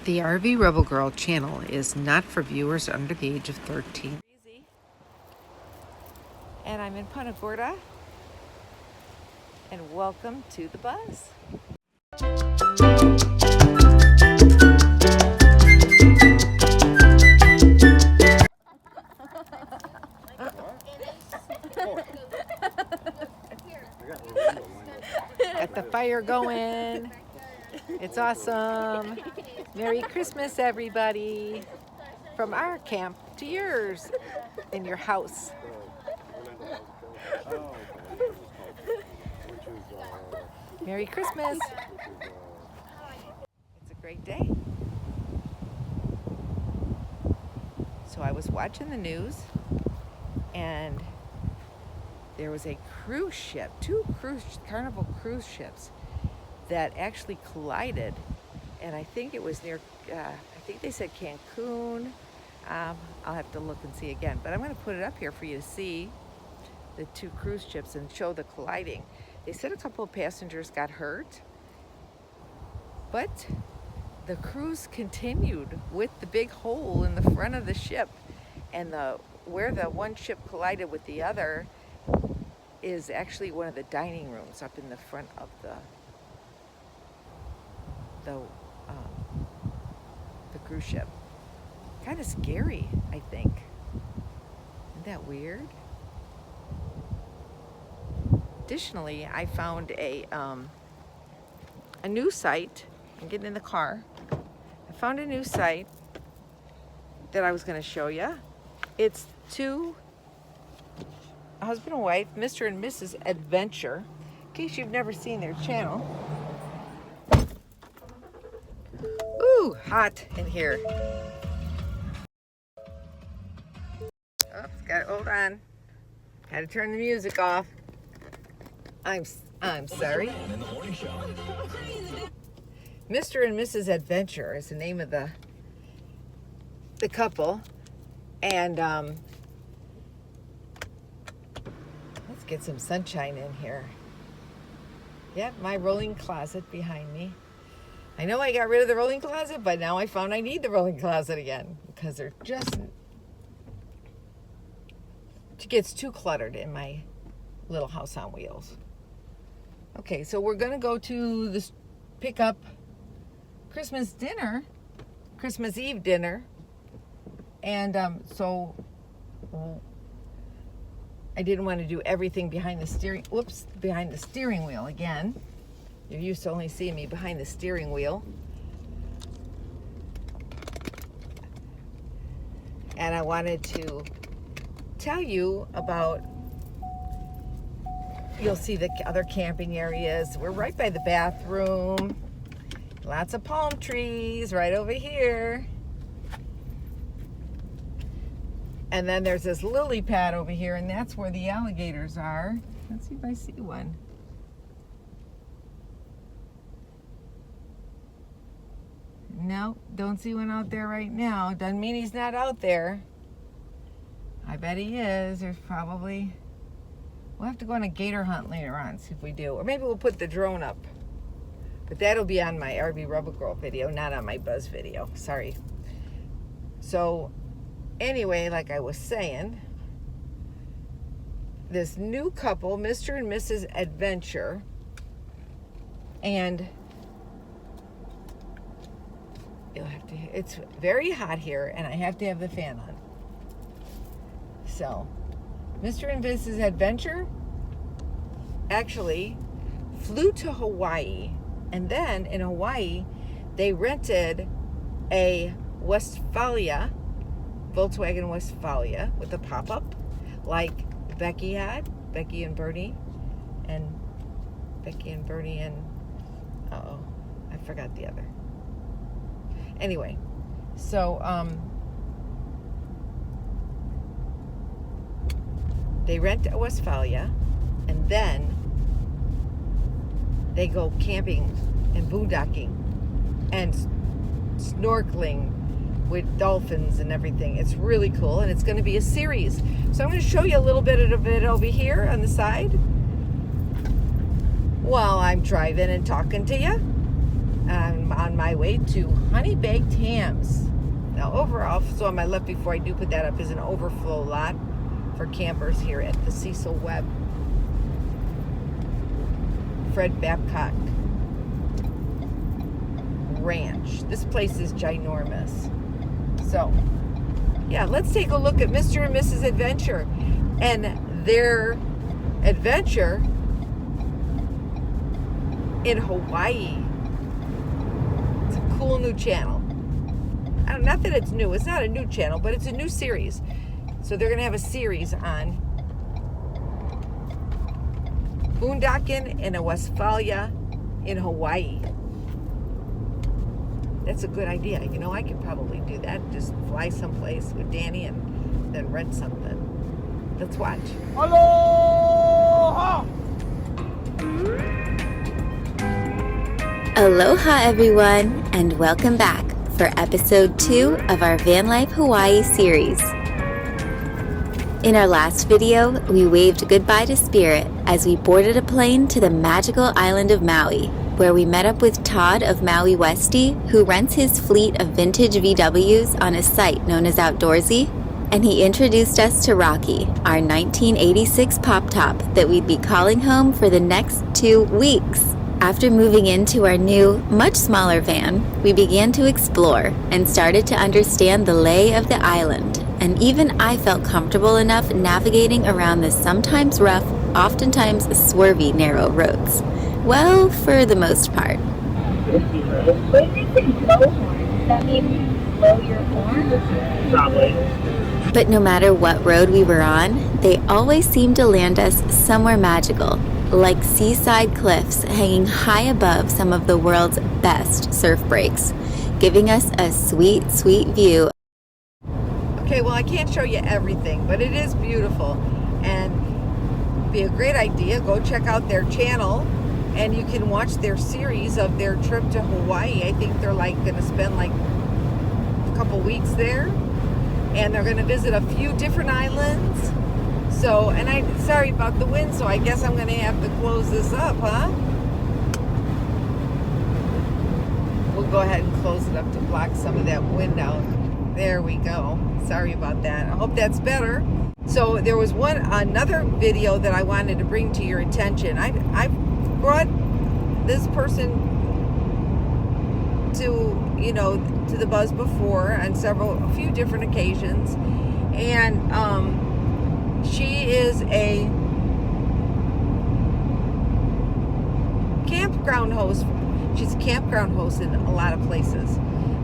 The RVRebel Girl Channel is not for viewers under the age of 13. And I'm in Punta Gorda, and welcome to the buzz. Got the fire going. It's awesome. Merry Christmas, everybody. From our camp to yours in your house. Merry Christmas. It's a great day. So I was watching the news, and there was a cruise ship, two Carnival cruise ships that actually collided, and I think it was near, I think they said Cancun. I'll have to look and see again, but I'm going to put it up here for you to see the two cruise ships and show the colliding. They said a couple of passengers got hurt, but the cruise continued with the big hole in the front of the ship, and where the one ship collided with the other is actually one of the dining rooms up in the front of the cruise ship. Kind of scary, I think. Isn't that weird? Additionally, I found a new site. I'm getting in the car. I found a new site that I was going to show you. It's a husband and wife, Mr. and Mrs. Adventure. In case you've never seen their channel. Ooh, hot in here. Hold on. Got to turn the music off. I'm sorry. Mr. and Mrs. Adventure is the name of the couple, and let's get some sunshine in here. Yep, my rolling closet behind me. I know I got rid of the rolling closet, but now I found I need the rolling closet again because it gets too cluttered in my little house on wheels. Okay, so we're gonna go to this, pick up Christmas Eve dinner, and so I didn't want to do everything behind the steering wheel again. You're used to only seeing me behind the steering wheel. And I wanted to tell you about, you'll see the other camping areas. We're right by the bathroom. Lots of palm trees right over here. And then there's this lily pad over here, and that's where the alligators are. Let's see if I see one. No, don't see one out there right now. Doesn't mean he's not out there. I bet he is. There's probably... We'll have to go on a gator hunt later on, see if we do. Or maybe we'll put the drone up. But that'll be on my RVRebel Girl video, not on my Buzz video. Sorry. So, anyway, like I was saying, this new couple, Mr. and Mrs. Adventure, and it's very hot here, and I have to have the fan on. So, Mr. and Mrs. Adventure actually flew to Hawaii, and then in Hawaii they rented a Volkswagen Westfalia with a pop-up like Becky had, Becky and Bernie and I forgot the other. Anyway, so they rent a Westfalia, and then they go camping and boondocking and snorkeling with dolphins and everything. It's really cool, and it's going to be a series. So I'm going to show you a little bit of it over here on the side while I'm driving and talking to you. I'm on my way to Honey Baked Hams. Now overall, so on my left before I do put that up is an overflow lot for campers here at the Cecil Webb Fred Babcock Ranch. This place is ginormous. So, yeah, let's take a look at Mr. and Mrs. Adventure and their adventure in Hawaii. It's a cool new channel. Not that it's new. It's not a new channel, but it's a new series. So they're going to have a series on boondocking in a Westphalia in Hawaii. That's a good idea. You know, I could probably do that. Just fly someplace with Danny and then rent something. Let's watch. Aloha! Aloha everyone, and welcome back for episode 2 of our Van Life Hawaii series. In our last video, we waved goodbye to Spirit as we boarded a plane to the magical island of Maui, where we met up with Todd of Maui Westie, who rents his fleet of vintage VWs on a site known as Outdoorsy, and he introduced us to Rocky, our 1986 pop top that we'd be calling home for the next 2 weeks. After moving into our new, much smaller van, we began to explore and started to understand the lay of the island, and even I felt comfortable enough navigating around the sometimes rough, oftentimes swervy narrow roads. Well, for the most part. When they say blow horn, that means blow your horn? Probably. But no matter what road we were on, they always seemed to land us somewhere magical, like seaside cliffs hanging high above some of the world's best surf breaks, giving us a sweet, sweet view. Okay, well, I can't show you everything, but it is beautiful. And it'd be a great idea. Go check out their channel, and you can watch their series of their trip to Hawaii. I think they're like going to spend like a couple weeks there, and they're going to visit a few different islands. So, and I'm sorry about the wind, so I guess I'm going to have to close this up, huh? We'll go ahead and close it up to block some of that wind out. There we go. Sorry about that. I hope that's better. So there was another video that I wanted to bring to your attention. I brought this person to the buzz before on a few different occasions, and she is a campground host. She's a campground host in a lot of places,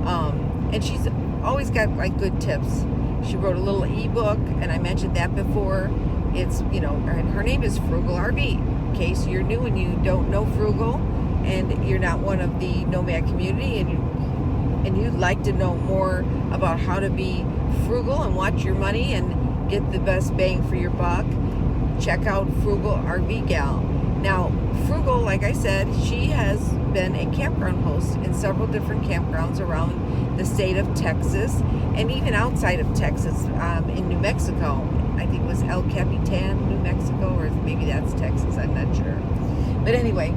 and she's always got like good tips. She wrote a little ebook, and I mentioned that before. It's and her name is Frugal RV. In case you're new and you don't know Frugal, and you're not one of the Nomad community, and you'd like to know more about how to be frugal and watch your money and get the best bang for your buck, check out Frugal RV Gal. Now, Frugal, like I said, she has been a campground host in several different campgrounds around the state of Texas, and even outside of Texas, in New Mexico. I think it was El Capitan, New Mexico, or maybe that's Texas, I'm not sure. But anyway,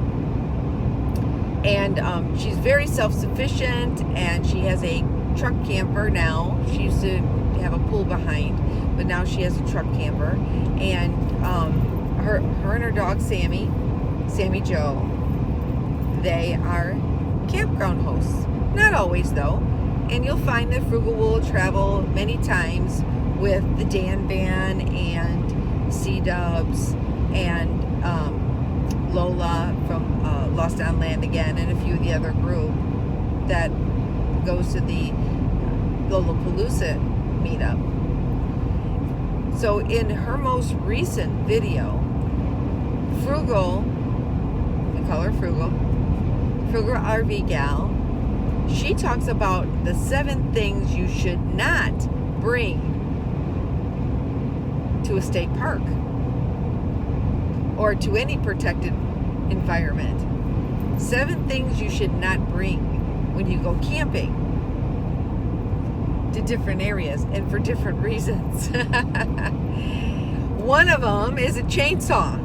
and she's very self-sufficient, and she has a truck camper now. She used to have a pool behind, but now she has a truck camper, and her and her dog Sammy Joe, they are campground hosts. Not always though, and you'll find that Frugal will travel many times with the Dan Van and C-Dubs and Lola from Lost on Land Again, and a few of the other group that goes to the Lollapalooza meetup. So in her most recent video, Frugal, we call her Frugal RV Gal, she talks about the 7 things you should not bring to a state park or to any protected environment. 7 things you should not bring when you go camping to different areas and for different reasons. One of them is a chainsaw.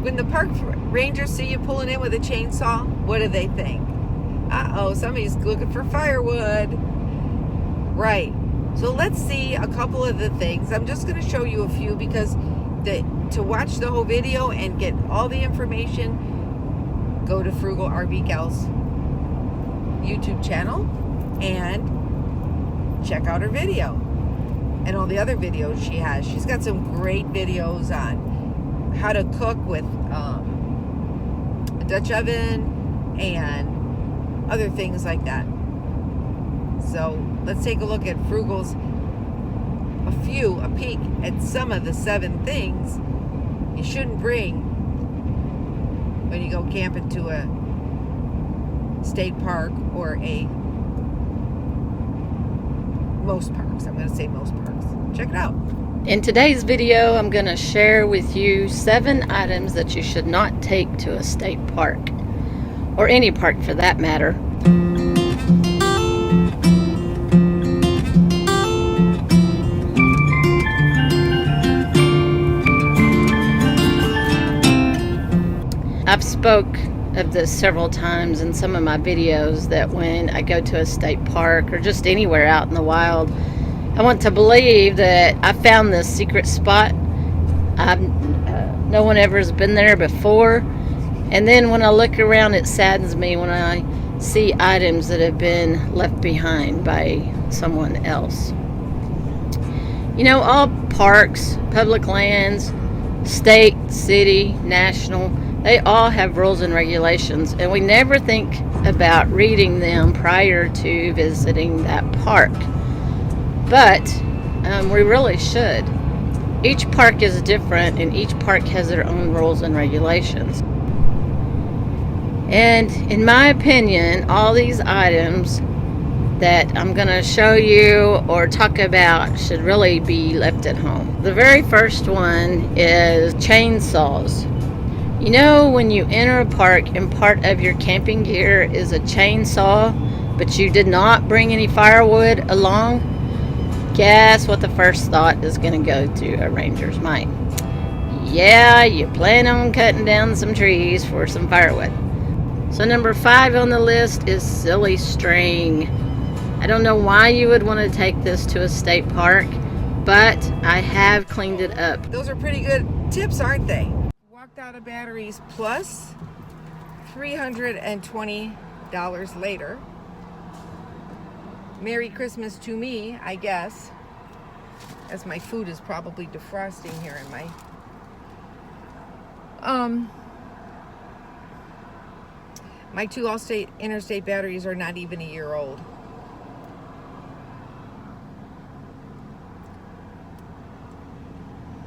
when the park rangers see you pulling in with a chainsaw, what do they think? Uh-oh, somebody's looking for firewood. Right. So let's see a couple of the things. I'm just going to show you a few because to watch the whole video and get all the information, go to Frugal RV Gal's YouTube channel and check out her video and all the other videos she has. She's got some great videos on how to cook with a Dutch oven and other things like that. So let's take a look at Frugal's, a peek at some of the 7 things you shouldn't bring when you go camping to a state park or most parks. I'm going to say most parks. Check it out. In today's video, I'm going to share with you 7 items that you should not take to a state park, or any park for that matter. I've spoke of this several times in some of my videos that when I go to a state park or just anywhere out in the wild, I want to believe that I found this secret spot. No one ever has been there before. And then when I look around, it saddens me when I see items that have been left behind by someone else. You know, all parks, public lands, state, city, national, they all have rules and regulations, and we never think about reading them prior to visiting that park. But we really should. Each park is different, and each park has their own rules and regulations. And in my opinion, all these items that I'm going to show you or talk about should really be left at home. The very first one is chainsaws. You know, when you enter a park and part of your camping gear is a chainsaw, but you did not bring any firewood along, guess what the first thought is going to go to a ranger's mind? Yeah, you plan on cutting down some trees for some firewood. So number 5 on the list is silly string. I don't know why you would want to take this to a state park, but I have cleaned it up. Those are pretty good tips, aren't they? Walked out of batteries plus $320 later. Merry Christmas to me, I guess, as my food is probably defrosting here in my my 2 all-state interstate batteries are not even a year old.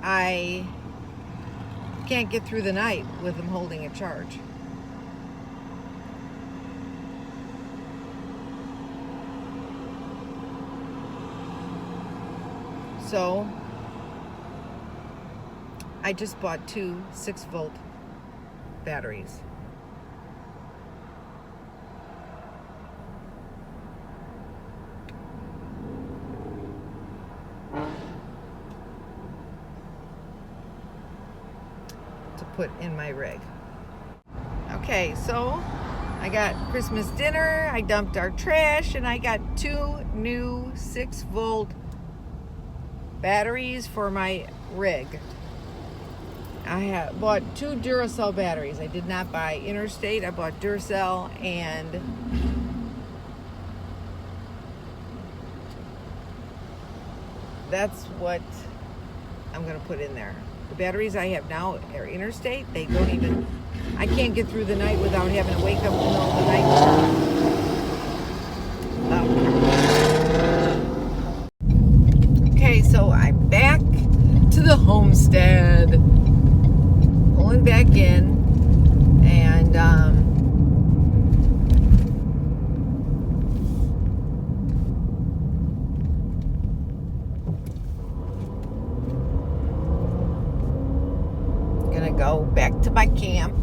I can't get through the night with them holding a charge. So I just bought 2 6-volt batteries. To put in my rig. Okay, so I got Christmas dinner, I dumped our trash, and I got 2 new 6-volt batteries for my rig. I have bought 2 Duracell batteries. I did not buy Interstate. I bought Duracell, and that's what I'm going to put in there. The batteries I have now are Interstate. They don't even, I can't get through the night without having to wake up in the middle of the night. Okay, so I'm back to the homestead. Pulling back in, and gonna go back to my camp.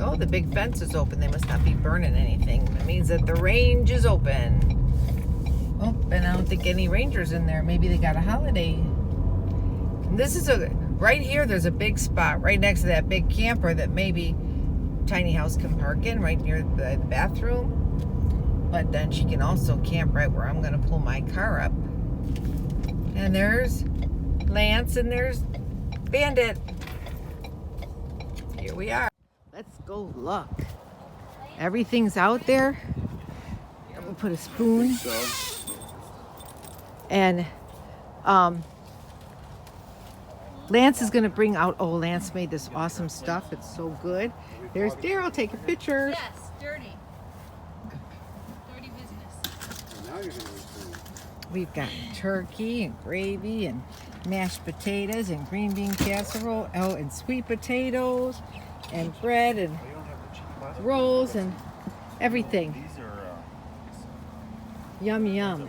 Oh, the big fence is open. They must not be burning anything. That means that the range is open. Oh, and I don't think any rangers in there. Maybe they got a holiday. This is a right here, there's a big spot right next to that big camper that maybe tiny house can park in right near the bathroom. But then she can also camp right where I'm gonna pull my car up. And there's Lance and there's Bandit. Here we are. Let's go look. Everything's out there. I'm gonna put a spoon. And Lance is gonna bring out, oh, Lance made this awesome stuff. It's so good. There's Daryl taking pictures. Yes, dirty. Dirty business. We've got turkey and gravy and mashed potatoes and green bean casserole. Oh, and sweet potatoes and bread and rolls and everything. Yum, yum.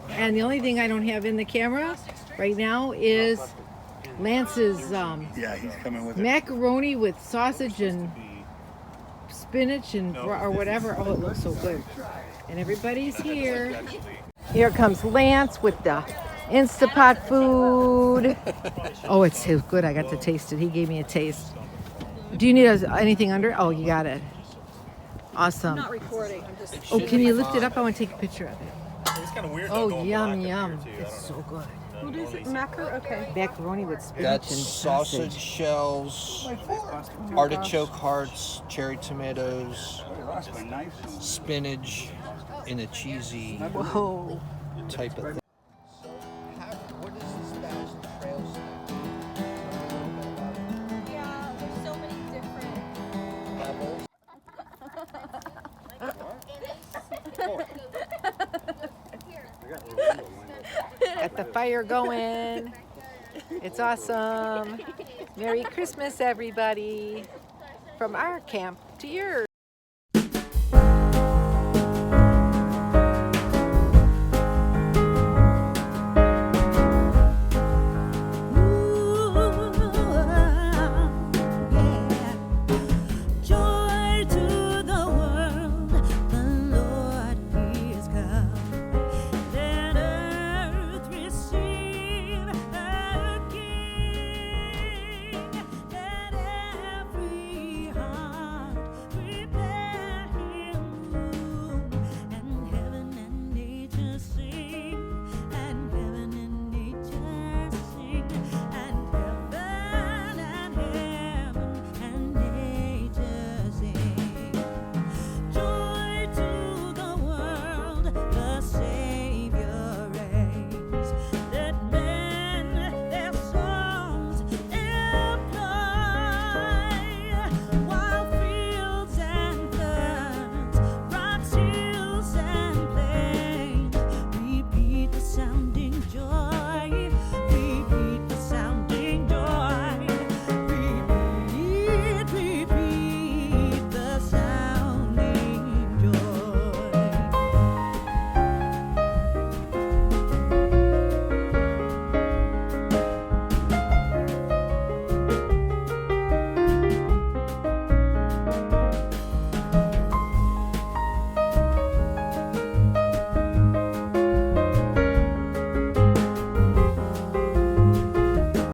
And the only thing I don't have in the camera right now is Lance's Yeah, he's coming with it. macaroni with sausage and spinach and or whatever. Oh, it looks so good. And everybody's here. Here comes Lance with the Instapot food. Oh, it's so good. I got to taste it. He gave me a taste. Do you need anything under? Oh, you got it. Awesome. Not recording. I'm just. Oh, can you lift it up? I want to take a picture of it. It's kind of weird. Oh, yum, yum. It's so good. What is it? Macar? Okay. Macaroni with spinach That's and sausage shells, artichoke hearts, cherry tomatoes, spinach in a cheesy Whoa. type of thing. Yeah, there's so many different Levels. Got the fire going. It's awesome. Merry Christmas, everybody. From our camp to yours.